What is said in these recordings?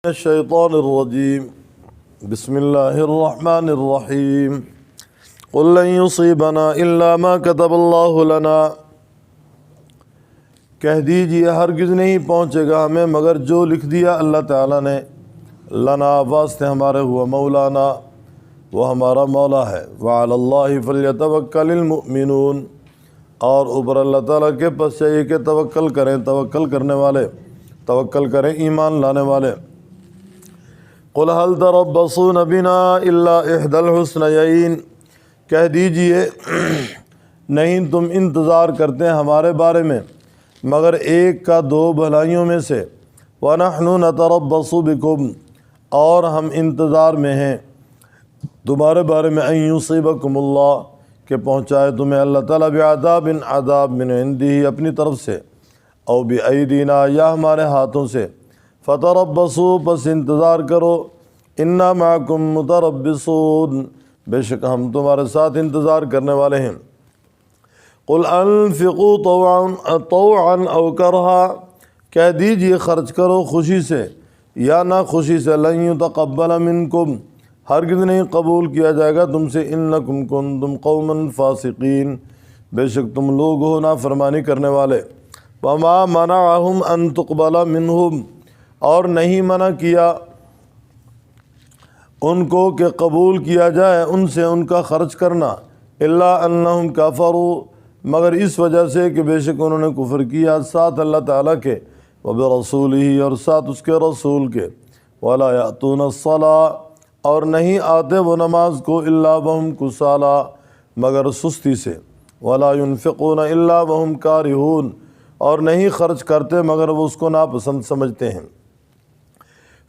الشیطان الرجیم بسم اللہ الرحمن الرحیم قل لن یصیبنا الا ما كتب اللہ لنا، کہہ دیجئے ہرگز نہیں پہنچے گا ہمیں مگر جو لکھ دیا اللہ تعالیٰ نے، لنا واسطے ہمارے، ہوا مولانا، وہ ہمارا مولا ہے، وعلی اللہ فلیتوکل المؤمنون، اور اوپر اللہ تعالیٰ کے پس چاہیے کہ توکل کریں ایمان لانے والے۔ قل هل تربصون بنا الا احدى الحسنيين، کہہ دیجئے نہیں تم انتظار کرتے ہیں ہمارے بارے میں مگر ایک کا دو بھلائیوں میں سے، وَنَحْنُ نَتَرَبَّصُ بِكُمْ، اور ہم انتظار میں ہیں تمہارے بارے میں، أَن يُصِيبَكُمُ اللَّهُ، کہ پہنچائے تمہیں اللہ تعالیٰ بعذاب، عذاب من عندہ، اپنی طرف سے، او بِأَيْدِينَا، یا ہمارے ہاتھوں سے، فتربصوا، پس انتظار کرو، انا معکم متربصون، بے شک ہم تمہارے ساتھ انتظار کرنے والے ہیں۔ قل انفقوا طوعا او کرہا، کہہ دیجئے خرچ کرو خوشی سے یا نہ خوشی سے، لن یتقبل منکم، ہرگز نہیں قبول کیا جائے گا تم سے، انکم کنتم قوما فاسقین، بے شک تم لوگ ہو نافرمانی کرنے والے۔ وما منعہم ان تقبل منہم، اور نہیں منع کیا ان کو کہ قبول کیا جائے ان سے ان کا خرچ کرنا، الا انہم کفروا، مگر اس وجہ سے کہ بے شک انہوں نے کفر کیا ساتھ اللہ تعالیٰ کے، وبرسولہ، اور ساتھ اس کے رسول کے، ولا یأتون الصلاۃ، اور نہیں آتے وہ نماز کو، الا وہم کسالى، مگر سستی سے، ولا ينفقون الا وہم کارہون، اور نہیں خرچ کرتے مگر وہ اس کو ناپسند سمجھتے ہیں۔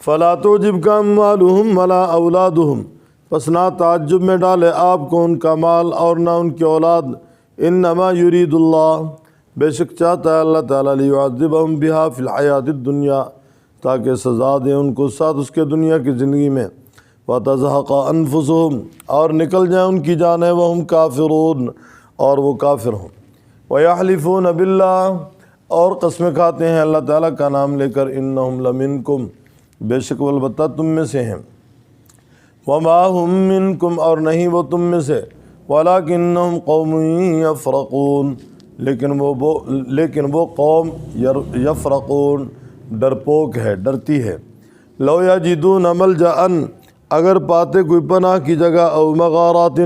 فلا تعجبک اموالہم ولا اولادہم، پس نہ تعجب میں ڈالے آپ کو ان کا مال اور نہ ان کی اولاد، انما یرید اللہ، بے شک چاہتا ہے اللہ تعالیٰ، لیعذبہم بہا فی الحیات الدنیا، تاکہ سزا دے ان کو ساتھ اس کے دنیا کی زندگی میں، وتزہق انفسہم، اور نکل جائیں ان کی جانیں، وہم کافرون، اور وہ کافر ہوں، ویحلفون باللہ، اور قسمیں کھاتے ہیں اللہ تعالیٰ کا نام لے کر، انہم لمنکم، بے شک وہ البتہ تم میں سے ہیں، وما ہم منکم، اور نہیں وہ تم میں سے، ولکنہم قوم یفرقون، لیکن وہ قوم یفرقون، ڈرپوک ہے، ڈرتی ہے۔ لو یجدون ملجأ، اگر پاتے کوئی پناہ کی جگہ، او مغارات،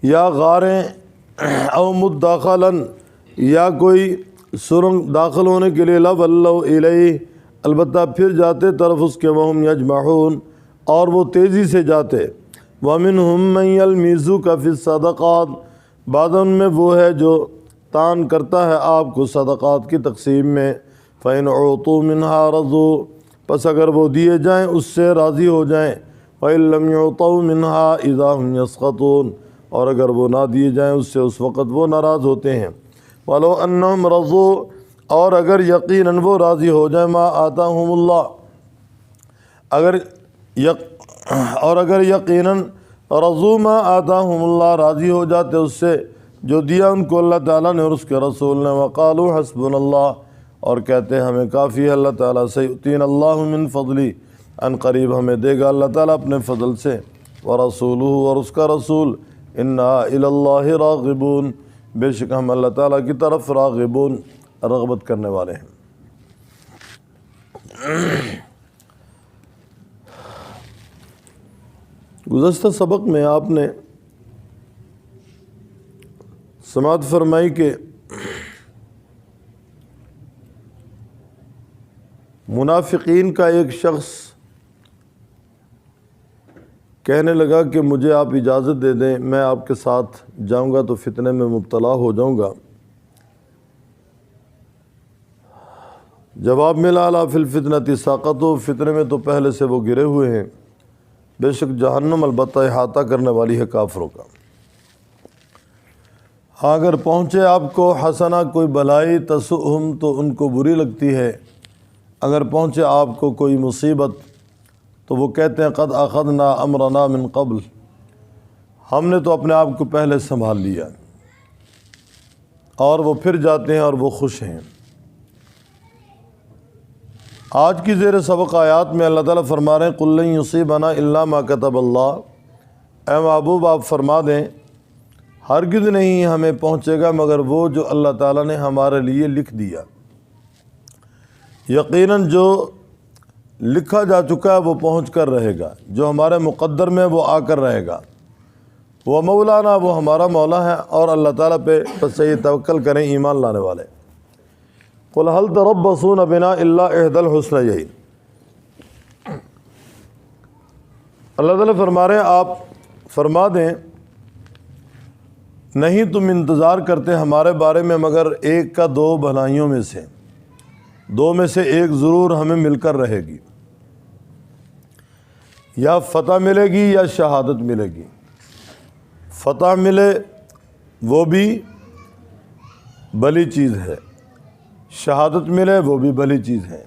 یا غاریں، او مدخلا، یا کوئی سرنگ داخل ہونے کے لیے، لولوا الیہ، البتہ پھر جاتے طرف اس کے، وہم یجمعون، اور وہ تیزی سے جاتے، ومنہم من یلمزک فی الصدقات، بعض ان میں وہ ہے جو تان کرتا ہے آپ کو صدقات کی تقسیم میں، فإن اعطوا منها رضوا، پس اگر وہ دیے جائیں اس سے راضی ہو جائیں، وإن لم يعطوا منها اذا هم يسخطون، اور اگر وہ نہ دیے جائیں اس سے اس وقت وہ ناراض ہوتے ہیں، ولو انہم رضوا، اور اگر یقیناً وہ راضی ہو جائیں، ما آتاہم اللہ، اگر یقیناً رضوا ما آتاہم اللہ، راضی ہو جاتے اس سے جو دیا ان کو اللہ تعالیٰ نے اور اس کے رسول نے، وقالوا حسبنا اللہ، اور کہتے ہیں ہمیں کافی ہے اللہ تعالیٰ، سیؤتینا اللہ من فضلی، ان قریب ہمیں دے گا اللہ تعالیٰ اپنے فضل سے، ورسولہ، اور اس کا رسول، انا الی اللہ راغبون، بے شک ہم اللہ تعالیٰ کی طرف راغبون، رغبت کرنے والے ہیں۔ گزشتہ سبق میں آپ نے سماعت فرمائی کہ منافقین کا ایک شخص کہنے لگا کہ مجھے آپ اجازت دے دیں، میں آپ کے ساتھ جاؤں گا تو فتنے میں مبتلا ہو جاؤں گا۔ جواب ملا، الا فی الفتنۃ ساقطوا، فتنے میں تو پہلے سے وہ گرے ہوئے ہیں، بے شک جہنم البتہ احاطہ کرنے والی ہے کافروں کا۔ ہاں اگر پہنچے آپ کو حسنہ، کوئی بھلائی، تسؤہم، تو ان کو بری لگتی ہے، اگر پہنچے آپ کو کوئی مصیبت تو وہ کہتے ہیں قد اخذنا امرنا من قبل، ہم نے تو اپنے آپ کو پہلے سنبھال لیا، اور وہ پھر جاتے ہیں اور وہ خوش ہیں۔ آج کی زیر سبق آیات میں اللہ تعالیٰ فرما رہے ہیں قُل لَن يُصِيبَنَا إِلَّا مَا كَتَبَ اللَّهُ، اے محبوب آپ فرما دیں ہرگز نہیں ہمیں پہنچے گا مگر وہ جو اللہ تعالیٰ نے ہمارے لیے لکھ دیا۔ یقیناً جو لکھا جا چکا ہے وہ پہنچ کر رہے گا، جو ہمارے مقدر میں وہ آ کر رہے گا۔ وہ مولانا، وہ ہمارا مولا ہے، اور اللہ تعالیٰ پہ بس یہ توکل کریں ایمان لانے والے۔ قُلْ هَلْ تَرَبَّصُونَ بِنَا إِلَّا إِحْدَى الْحُسْنَيَيْنِ، اللہ تعالیٰ فرما رہے ہیں آپ فرما دیں نہیں تم انتظار کرتے ہمارے بارے میں مگر ایک کا دو بھلائیوں میں سے، دو میں سے ایک ضرور ہمیں مل کر رہے گی، یا فتح ملے گی یا شہادت ملے گی۔ فتح ملے وہ بھی بھلی چیز ہے، شہادت ملے وہ بھی بھلی چیز ہے۔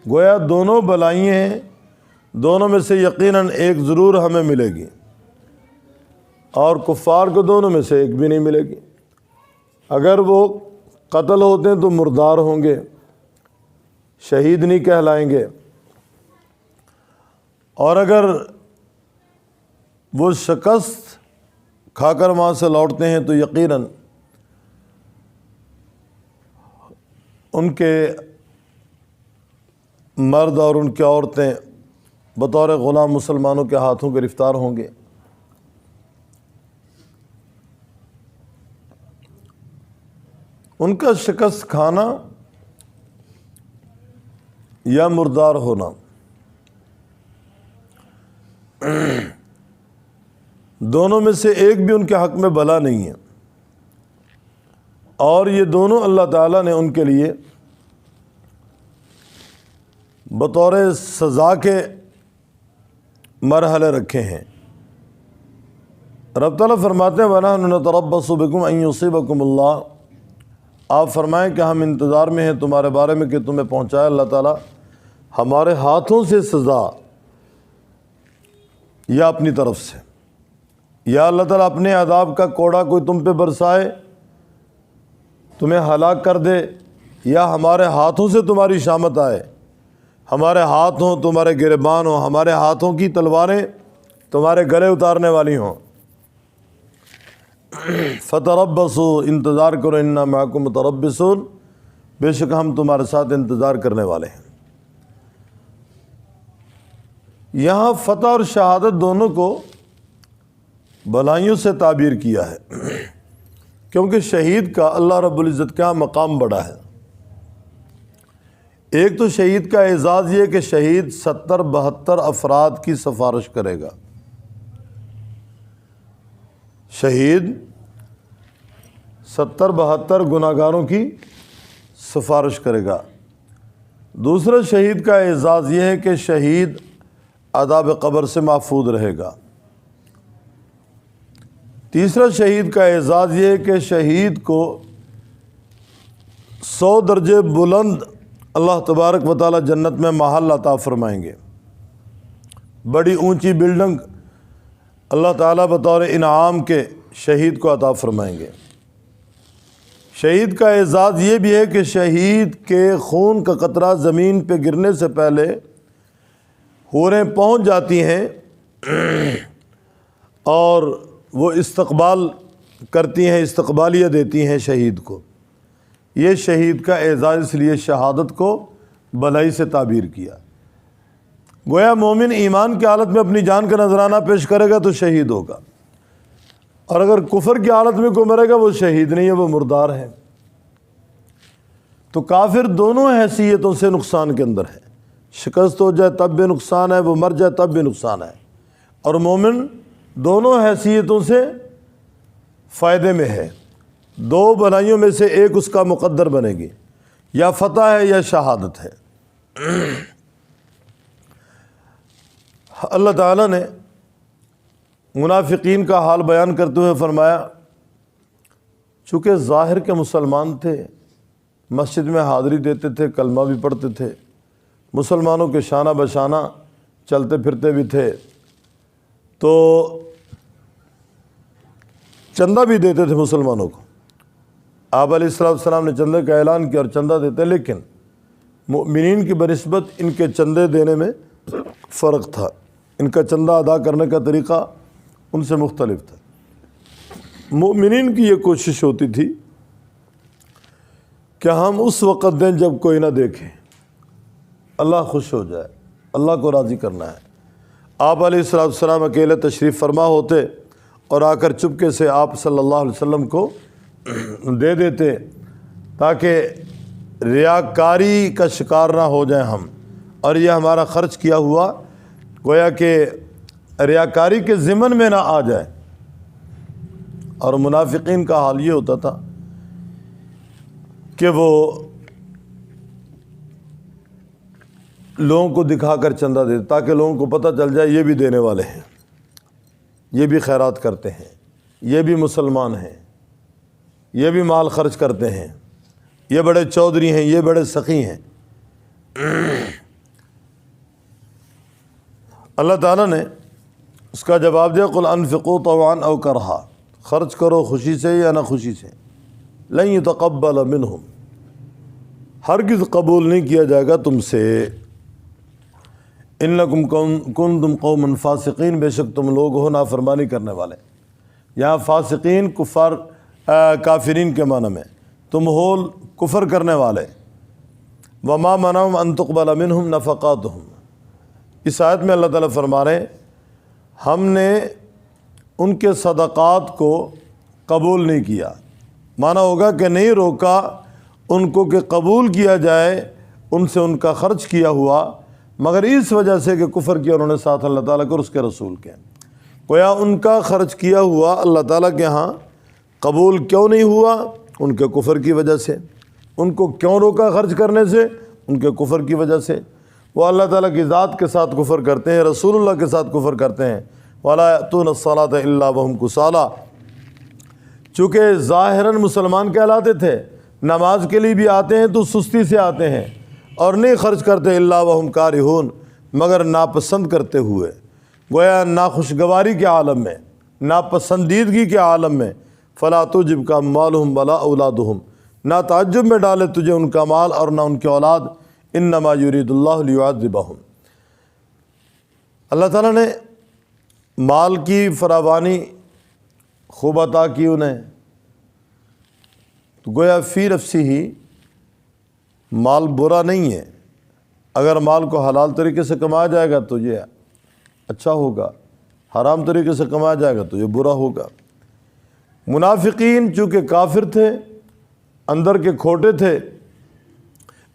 گویا دونوں بھلائیاں ہیں، دونوں میں سے یقیناً ایک ضرور ہمیں ملے گی، اور کفار کو دونوں میں سے ایک بھی نہیں ملے گی۔ اگر وہ قتل ہوتے ہیں تو مردار ہوں گے، شہید نہیں کہلائیں گے، اور اگر وہ شکست کھا کر وہاں سے لوٹتے ہیں تو یقیناً ان کے مرد اور ان کی عورتیں بطور غلام مسلمانوں کے ہاتھوں گرفتار ہوں گے۔ ان کا شکست کھانا یا مردار ہونا، دونوں میں سے ایک بھی ان کے حق میں بھلا نہیں ہے، اور یہ دونوں اللہ تعالیٰ نے ان کے لیے بطور سزا کے مرحلے رکھے ہیں۔ رب تعالیٰ فرماتے ہیں وَنَحْنُ نَتَرَبَّصُ بِكُمْ أَن يُصِيبَكُمُ اللَّهُ، آپ فرمائیں کہ ہم انتظار میں ہیں تمہارے بارے میں کہ تمہیں پہنچائے اللہ تعالیٰ ہمارے ہاتھوں سے سزا، یا اپنی طرف سے، یا اللہ تعالیٰ اپنے عذاب کا کوڑا کوئی تم پہ برسائے، تمہیں ہلاک کر دے، یا ہمارے ہاتھوں سے تمہاری شامت آئے، ہمارے ہاتھ ہوں تمہارے گریبان ہوں، ہمارے ہاتھوں کی تلواریں تمہارے گلے اتارنے والی ہوں۔ فتربصوا، انتظار کرو، انا معکم متربصون، بے شک ہم تمہارے ساتھ انتظار کرنے والے ہیں۔ یہاں فتح اور شہادت دونوں کو بھلائیوں سے تعبیر کیا ہے، کیونکہ شہید کا اللہ رب العزت کا مقام بڑا ہے۔ ایک تو شہید کا اعزاز یہ کہ شہید 70-72 افراد کی سفارش کرے گا، شہید 70-72 گناہگاروں کی سفارش کرے گا۔ دوسرا شہید کا اعزاز یہ ہے کہ شہید عذاب قبر سے محفوظ رہے گا۔ تیسرا شہید کا اعزاز یہ ہے کہ شہید کو 100 درجے بلند اللہ تبارک و تعالی جنت میں محل عطا فرمائیں گے، بڑی اونچی بلڈنگ اللہ تعالیٰ بطور انعام کے شہید کو عطا فرمائیں گے۔ شہید کا اعزاز یہ بھی ہے کہ شہید کے خون کا قطرہ زمین پہ گرنے سے پہلے حوریں پہنچ جاتی ہیں اور وہ استقبال کرتی ہیں، استقبالیہ دیتی ہیں شہید کو۔ یہ شہید کا اعزاز اس لیے شہادت کو بھلائی سے تعبیر کیا۔ گویا مومن ایمان کی حالت میں اپنی جان کا نذرانہ پیش کرے گا تو شہید ہوگا، اور اگر کفر کی حالت میں کوئی مرے گا وہ شہید نہیں ہے، وہ مردار ہے۔ تو کافر دونوں حیثیتوں سے نقصان کے اندر ہے، شکست ہو جائے تب بھی نقصان ہے، وہ مر جائے تب بھی نقصان ہے، اور مومن دونوں حیثیتوں سے فائدے میں ہے۔ دو بھلائیوں میں سے ایک اس کا مقدر بنے گی، یا فتح ہے یا شہادت ہے۔ اللہ تعالیٰ نے منافقین کا حال بیان کرتے ہوئے فرمایا چونکہ ظاہر کے مسلمان تھے، مسجد میں حاضری دیتے تھے، کلمہ بھی پڑھتے تھے، مسلمانوں کے شانہ بشانہ چلتے پھرتے بھی تھے، تو چندہ بھی دیتے تھے مسلمانوں کو۔ آپ علیہ السلام نے چندے کا اعلان کیا اور چندہ دیتے، لیکن مومنین کی بنسبت ان کے چندے دینے میں فرق تھا، ان کا چندہ ادا کرنے کا طریقہ ان سے مختلف تھا۔ مومنین کی یہ کوشش ہوتی تھی کہ ہم اس وقت دیں جب کوئی نہ دیکھے، اللہ خوش ہو جائے، اللہ کو راضی کرنا ہے۔ آپ علیہ السلام اکیلے تشریف فرما ہوتے اور آ کر چپکے سے آپ صلی اللہ علیہ وسلم کو دے دیتے تاکہ ریاکاری کا شکار نہ ہو جائیں ہم، اور یہ ہمارا خرچ کیا ہوا گویا کہ ریاکاری کے ضمن میں نہ آ جائے۔ اور منافقین کا حال یہ ہوتا تھا کہ وہ لوگوں کو دکھا کر چندہ دیتے تاکہ لوگوں کو پتہ چل جائے یہ بھی دینے والے ہیں، یہ بھی خیرات کرتے ہیں، یہ بھی مسلمان ہیں، یہ بھی مال خرچ کرتے ہیں، یہ بڑے چودھری ہیں، یہ بڑے سخی ہیں۔ اللہ تعالیٰ نے اس کا جواب دیا، قل انفقوا طوعا او کرہا، خرچ کرو خوشی سے یا نہ خوشی سے، لن یتقبل منہم، ہرگز قبول نہیں کیا جائے گا تم سے، انکم کنتم قوما فاسقین، بے شک تم لوگ ہو نافرمانی کرنے والے۔ یہاں فاسقین کافرین کے معنی میں، تم ہو کفر کرنے والے۔ وما منعهم ان تقبل منہم نفقاتہم، اس آیت میں اللہ تعالیٰ فرما رہے ہیں ہم نے ان کے صدقات کو قبول نہیں کیا، معنی ہوگا کہ نہیں روکا ان کو کہ قبول کیا جائے ان سے ان کا خرچ کیا ہوا، مگر اس وجہ سے کہ کفر کیا انہوں نے ساتھ اللہ تعالیٰ کو اور اس کے رسول کے۔ گویا ان کا خرچ کیا ہوا اللہ تعالیٰ کے ہاں قبول کیوں نہیں ہوا؟ ان کے کفر کی وجہ سے۔ ان کو کیوں روکا خرچ کرنے سے؟ ان کے کفر کی وجہ سے۔ وہ اللہ تعالیٰ کی ذات کے ساتھ کفر کرتے ہیں، رسول اللہ کے ساتھ کفر کرتے ہیں۔ وَلَا يَأْتُونَ الصَّلَاةَ إِلَّا وَهُمْ كُسَالَىٰ، چونکہ ظاہراً مسلمان کہلاتے تھے، نماز کے لیے بھی آتے ہیں تو سستی سے آتے ہیں اور نہیں خرچ کرتے، الا وہم کارہون، مگر ناپسند کرتے ہوئے، گویا ناخوشگواری کے عالم میں، ناپسندیدگی کے عالم میں۔ فلا تعجبک اموالہم ولا اولادہم، نہ تعجب میں ڈالے تجھے ان کا مال اور نہ ان کے اولاد، انما یرید اللہ لیعذبہم، اللہ تعالیٰ نے مال کی فراوانی خوب عطا کی انہیں، تو گویا فی نفسی ہی مال برا نہیں ہے، اگر مال کو حلال طریقے سے کمایا جائے گا تو یہ اچھا ہوگا، حرام طریقے سے کمایا جائے گا تو یہ برا ہوگا۔ منافقین چونکہ کافر تھے، اندر کے کھوٹے تھے،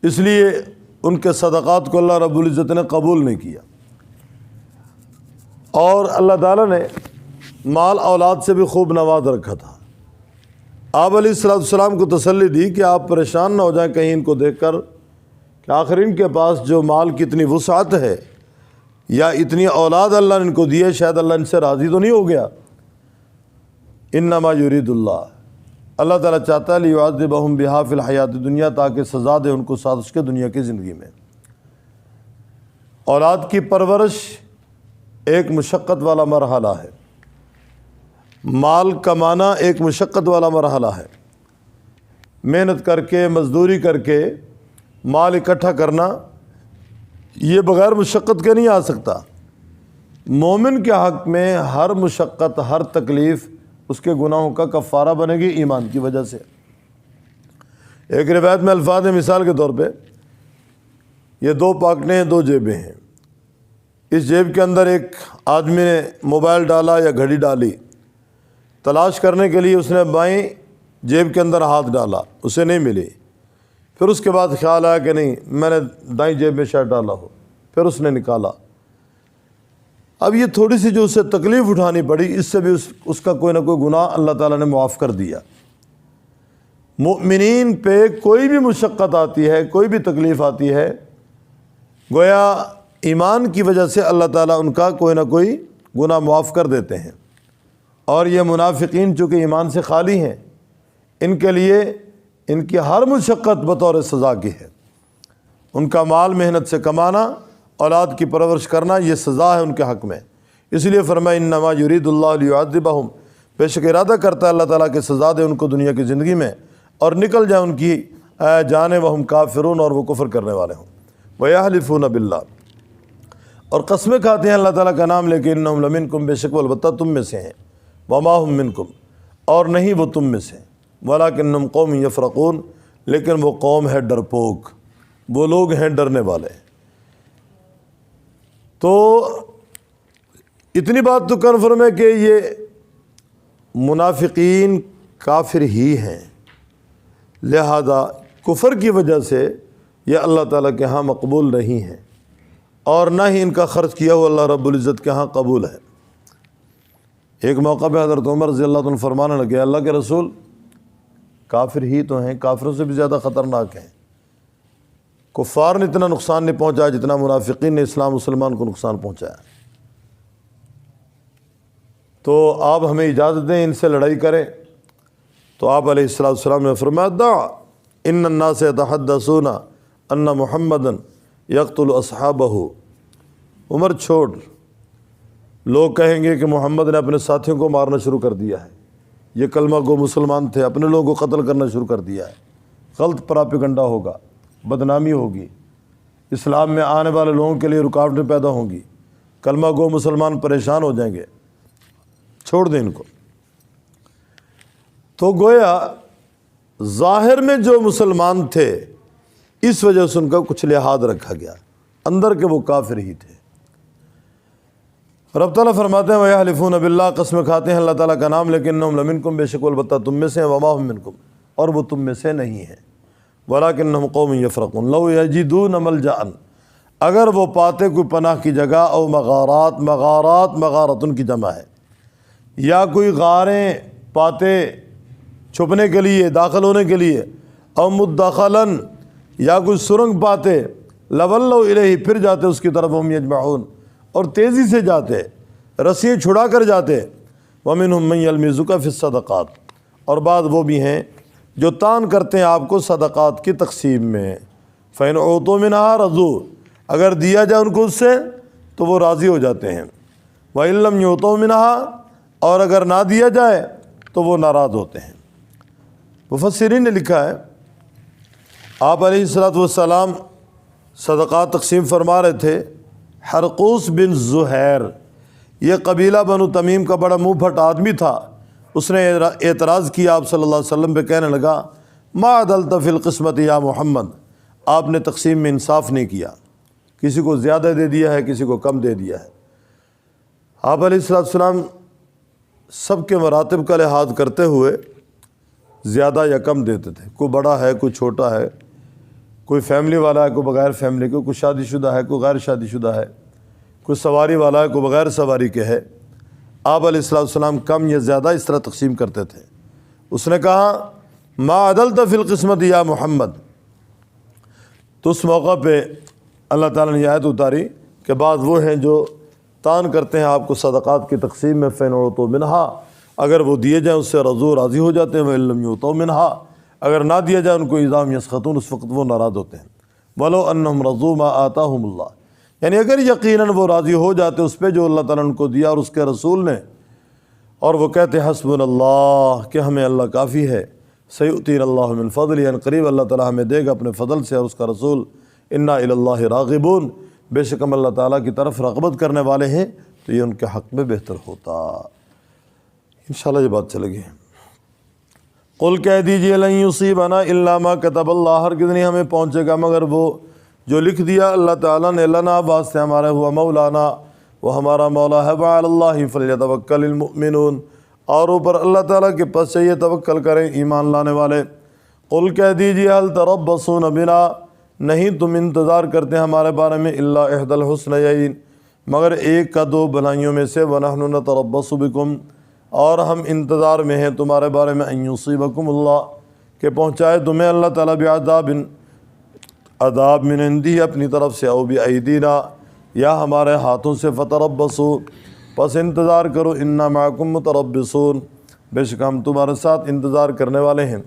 اس لیے ان کے صدقات کو اللہ رب العزت نے قبول نہیں کیا، اور اللہ تعالیٰ نے مال اولاد سے بھی خوب نواز رکھا تھا۔ آپ علیہ السلام کو تسلی دی کہ آپ پریشان نہ ہو جائیں کہیں ان کو دیکھ کر کہ آخر ان کے پاس جو مال کی اتنی وسعت ہے یا اتنی اولاد اللہ نے ان کو دی ہے، شاید اللہ ان سے راضی تو نہیں ہو گیا۔ انما یرید اللہ، اللہ تعالیٰ چاہتا ہے لیعذبہم بہا فی الحیات الدنیا، تاکہ سزا دے ان کو ساتھ اس کے دنیا کی زندگی میں۔ اولاد کی پرورش ایک مشقت والا مرحلہ ہے، مال کمانا ایک مشقت والا مرحلہ ہے، محنت کر کے مزدوری کر کے مال اکٹھا کرنا یہ بغیر مشقت کے نہیں آ سکتا۔ مومن کے حق میں ہر مشقت، ہر تکلیف اس کے گناہوں کا کفارہ بنے گی ایمان کی وجہ سے۔ ایک روایت میں الفاظ ہیں، مثال کے طور پہ یہ دو پاکٹیں ہیں، دو جیبیں ہیں، اس جیب کے اندر ایک آدمی نے موبائل ڈالا یا گھڑی ڈالی، تلاش کرنے کے لیے اس نے بائیں جیب کے اندر ہاتھ ڈالا، اسے نہیں ملی، پھر اس کے بعد خیال آیا کہ نہیں میں نے دائیں جیب میں شاید ڈالا ہو، پھر اس نے نکالا۔ اب یہ تھوڑی سی جو اسے تکلیف اٹھانی پڑی، اس سے بھی اس کا کوئی نہ کوئی گناہ اللہ تعالیٰ نے معاف کر دیا۔ مؤمنین پہ کوئی بھی مشقت آتی ہے، کوئی بھی تکلیف آتی ہے، گویا ایمان کی وجہ سے اللہ تعالیٰ ان کا کوئی نہ کوئی گناہ معاف کر دیتے ہیں۔ اور یہ منافقین چونکہ ایمان سے خالی ہیں، ان کے لیے ان کی ہر مشقت بطور سزا کی ہے۔ ان کا مال محنت سے کمانا، اولاد کی پرورش کرنا، یہ سزا ہے ان کے حق میں۔ اس لیے فرمایا انما یرید اللہ لیعذبہم، بے شک ارادہ کرتا ہے اللہ تعالیٰ کہ سزا دے ان کو دنیا کی زندگی میں اور نکل جائے ان کی جانے وہم کافرون، اور وہ کفر کرنے والے ہوں، وَيَحْلِفُونَ بِاللَّهِ، اور قسمیں کھاتے ہیں اللہ تعالیٰ کا نام لے کے، اِنَّهُمْ لَمِنْكُمْ، بے شک وہ البتہ تم میں سے ہیں، وَمَا هُمْ مِنْكُمْ، اور نہیں وہ تم میں سے، وَلَكِنَّهُمْ قَوْمٌ يَفْرَقُونَ، لیکن وہ قوم ہے ڈرپوک، وہ لوگ ہیں ڈرنے والے۔ تو اتنی بات تو کنفرم ہے کہ یہ منافقین کافر ہی ہیں، لہذا کفر کی وجہ سے یہ اللہ تعالیٰ کے ہاں مقبول نہیں ہیں، اور نہ ہی ان کا خرچ کیا ہوا اللہ رب العزت کے ہاں قبول ہے۔ ایک موقع پہ حضرت عمر رضی اللہ عنہ فرمانے لگے، اللہ کے رسول کافر ہی تو ہیں، کافروں سے بھی زیادہ خطرناک ہیں، کفار نے اتنا نقصان نہیں پہنچایا جتنا منافقین نے اسلام مسلمان کو نقصان پہنچایا، تو آپ ہمیں اجازت دیں ان سے لڑائی کریں۔ تو آپ علیہ السلام نے فرمایا، دع ان الناس یتحدثون ان محمدا یقتل اصحابہ، عمر چھوڑ، لوگ کہیں گے کہ محمد نے اپنے ساتھیوں کو مارنا شروع کر دیا ہے، یہ کلمہ گو مسلمان تھے، اپنے لوگوں کو قتل کرنا شروع کر دیا ہے، غلط پراپیگنڈا ہوگا، بدنامی ہوگی، اسلام میں آنے والے لوگوں کے لیے رکاوٹیں پیدا ہوں گی، کلمہ گو مسلمان پریشان ہو جائیں گے، چھوڑ دیں ان کو۔ تو گویا ظاہر میں جو مسلمان تھے اس وجہ سے ان کا کچھ لحاظ رکھا گیا، اندر کے وہ کافر ہی تھے۔ رب تعالیٰ فرماتے ہیں وَيَحْلِفُونَ بِاللَّهِ، قسم کھاتے ہیں اللہ تعالیٰ کا نام لیکن انہم لمنکم، بے شک البتہ تم میں سے ہیں، وما ہم منکم، اور وہ تم میں سے نہیں ہیں، ولیکنہم قوم یفرقون، لو یجدون ملجأ، اگر وہ پاتے کوئی پناہ کی جگہ، او مغارات، مغارتن کی جمع ہے، یا کوئی غاریں پاتے چھپنے کے لیے، داخل ہونے کے لیے، او مدخلاً، یا کوئی سرنگ پاتے، لولوا الیہ، پھر جاتے اس کی طرف، ہم یجمعون، اور تیزی سے جاتے، رسیاں چھڑا کر جاتے، ومنہم من یلمزک فی الصدقات، اور بعض وہ بھی ہیں جو تان کرتے ہیں آپ کو صدقات کی تقسیم میں، فإن أُعْطُوا مِنْهَا رضوا، اگر دیا جائے ان کو اس سے تو وہ راضی ہو جاتے ہیں، وإن لم يُعْطَوْا مِنْهَا، اور اگر نہ دیا جائے تو وہ ناراض ہوتے ہیں۔ مفسرین نے لکھا ہے آپ علیہ السلام صدقات تقسیم فرما رہے تھے، حرقوس بن زہیر، یہ قبیلہ بنو تمیم کا بڑا منہ پھٹ آدمی تھا، اس نے اعتراض کیا آپ صلی اللہ علیہ وسلم پہ، کہنے لگا ما عدلت فی القسمت یا محمد، آپ نے تقسیم میں انصاف نہیں کیا، کسی کو زیادہ دے دیا ہے، کسی کو کم دے دیا ہے۔ آپ علیہ السلام سب کے مراتب کا لحاظ کرتے ہوئے زیادہ یا کم دیتے تھے، کوئی بڑا ہے، کوئی چھوٹا ہے، کوئی فیملی والا ہے، کوئی بغیر فیملی کے، کوئی شادی شدہ ہے، کوئی غیر شادی شدہ ہے، کوئی سواری والا ہے، کوئی بغیر سواری کے ہے۔ آپ علیہ السلام کم یا زیادہ اس طرح تقسیم کرتے تھے۔ اس نے کہا ما عدلت فی القسمت یا محمد، تو اس موقع پہ اللہ تعالیٰ نے یہ آیت اتاری کہ بعض وہ ہیں جو تان کرتے ہیں آپ کو صدقات کی تقسیم میں، فإن أُعْطُوا مِنْهَا، اگر وہ دیے جائیں اس سے رضوا، راضی ہو جاتے ہیں، وإن لم يُعْطَوْا مِنْهَا، اگر نہ دیا جائے ان کو اذا هم يسخطون، اس وقت وہ ناراض ہوتے ہیں۔ وَلَوْ أَنَّهُمْ رَضُوا مَا آتَاهُمُ اللَّهُ، یعنی اگر یقیناً وہ راضی ہو جاتے اس پہ جو اللہ تعالیٰ نے ان کو دیا اور اس کے رسول نے، اور وہ کہتے حسبنا اللہ، کہ ہمیں اللہ کافی ہے، سیؤتینا اللہ من فضلہ، ان قریب اللہ تعالیٰ ہمیں دے گا اپنے فضل سے اور اس کا رسول، انا الی اللہ راغبون، بے شک ہم اللہ تعالیٰ کی طرف رغبت کرنے والے ہیں، تو یہ ان کے حق میں بہتر ہوتا۔ انشاءاللہ یہ بات چلے گی۔ قل کہہ دیجئے لن یصیبنا الا ما کتب اللہ، ہرگز نہیں ہمیں پہنچے گا مگر وہ جو لکھ دیا اللہ تعالیٰ نے، لنا واسطے ہمارے، ہوا مولانا، وہ ہمارا مولا ہے، وعلی اللہ فلیتوکل المؤمنون، اور اوپر اللہ تعالیٰ کے پاس چاہیے توکل کریں ایمان لانے والے۔ قل کہہ دیجئے هل تربصون بنا، نہیں تم انتظار کرتے ہیں ہمارے بارے میں، الا احدی الحسنیین، مگر ایک کا دو بھلائیوں میں سے، ونحن نتربص بکم، اور ہم انتظار میں ہیں تمہارے بارے میں، ان یصیبکم اللہ، کہ پہنچائے تمہیں اللہ تعالیٰ بعذاب، عذاب من عندہ، اپنی طرف سے، او بایدینا، یا ہمارے ہاتھوں سے، فتربصوا، پس انتظار کرو، انا معکم متربصون، بے شک ہم تمہارے ساتھ انتظار کرنے والے ہیں۔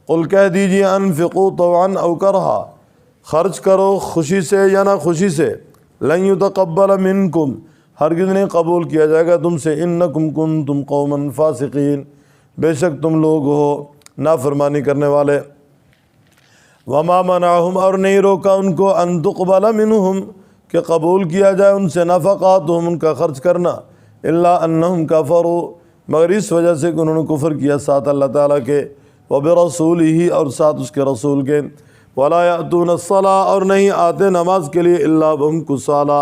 قل کہہ دیجئے انفقوا طوعا او کرہا، خرچ کرو خوشی سے یا نہ خوشی سے، لن یتقبل منکم، ہرگز نہیں قبول کیا جائے گا تم سے، انکم کنتم قوما فاسقین، بے شک تم لوگ ہو نافرمانی کرنے والے۔ وما منعہم اور نہیں روکا ان کو ان تقبل منہم کہ قبول کیا جائے ان سے نفقاتہم ان کا خرچ کرنا الا انہم کفروا مگر اس وجہ سے کہ انہوں نے کفر کیا ساتھ اللہ تعالیٰ کے وبرسولہ اور ساتھ اس کے رسول کے ولا یأتون الصلاۃ اور نہیں آتے نماز کے لیے الا وہم کسالى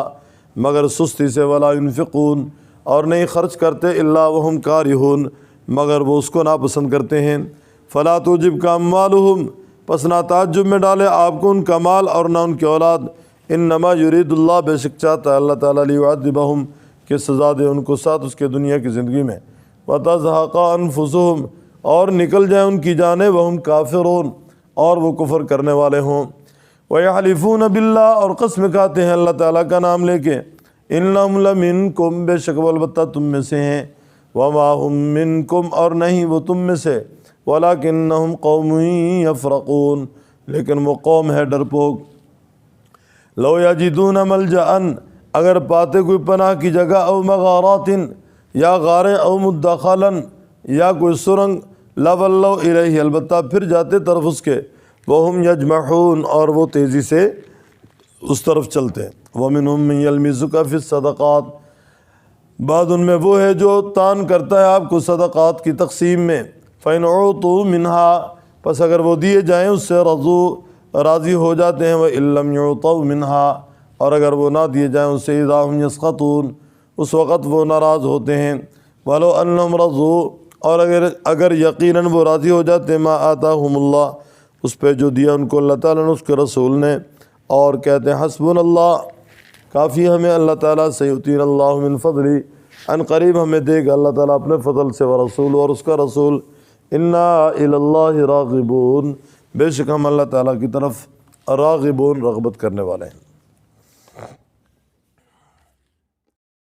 مگر سستی سے ولا ينفقون اور نہیں خرچ کرتے الا وہم کارہون مگر وہ اس کو ناپسند کرتے ہیں فلا تعجبک اموالہم پس نہ تعجب میں ڈالے آپ کو ان کا مال اور نہ ان کی اولاد انما یرید اللہ بے شک چاہتا ہے اللہ تعالیٰ لیعذبہم کہ سزا دے ان کو ساتھ اس کے دنیا کی زندگی میں وتزہق انفسہم اور نکل جائیں ان کی جانیں وہم کافرون اور وہ کفر کرنے والے ہوں ویحلفون باللہ اور قسم کھاتے ہیں اللہ تعالیٰ کا نام لے کے انہم لمنکم بے شک وہ البتہ تم میں سے ہیں وما ہم منکم اور نہیں وہ تم میں سے ولکنہم قوم یفرقون لیکن وہ قوم ہے ڈرپوک لو یجدون ملجأ اگر پاتے کوئی پناہ کی جگہ او مغارات یا غاریں او مدخلا یا کوئی سرنگ لولوا الیہ البتہ پھر جاتے طرف اس کے وہم یجمحون اور وہ تیزی سے اس طرف چلتے ومنہم من یلمزک فی الصدقات بعد ان میں وہ ہے جو تان کرتا ہے آپ کو صدقات کی تقسیم میں فَإِنْ عُوتُوا مِنْهَا پس اگر وہ دیے جائیں اس سے راضی ہو جاتے ہیں وَإِن لَمْ يُعْطَوْا مِنْهَا اور اگر وہ نہ دیے جائیں اس سے اِذَا هُمْ يَسْخَطُونَ اس وقت وہ ناراض ہوتے ہیں وَلَوْ أَنَّهُمْ رَضُوا اور اگر یقیناً وہ راضی ہو جاتے مَا آتَاهُمُ اللَّهُ اس پہ جو دیا ان کو اللہ تعالیٰ نے اس کے رسول نے اور کہتے ہیں حسبنا اللہ کافی ہمیں اللہ تعالیٰ سیؤتینا اللہ من فضلی ان قریب ہمیں دے گا اللہ تعالیٰ اپنے فضل سے ورسول اور اس کا رسول انا الی اللہ راغبون بے شک ہم اللہ تعالیٰ کی طرف راغبون رغبت کرنے والے ہیں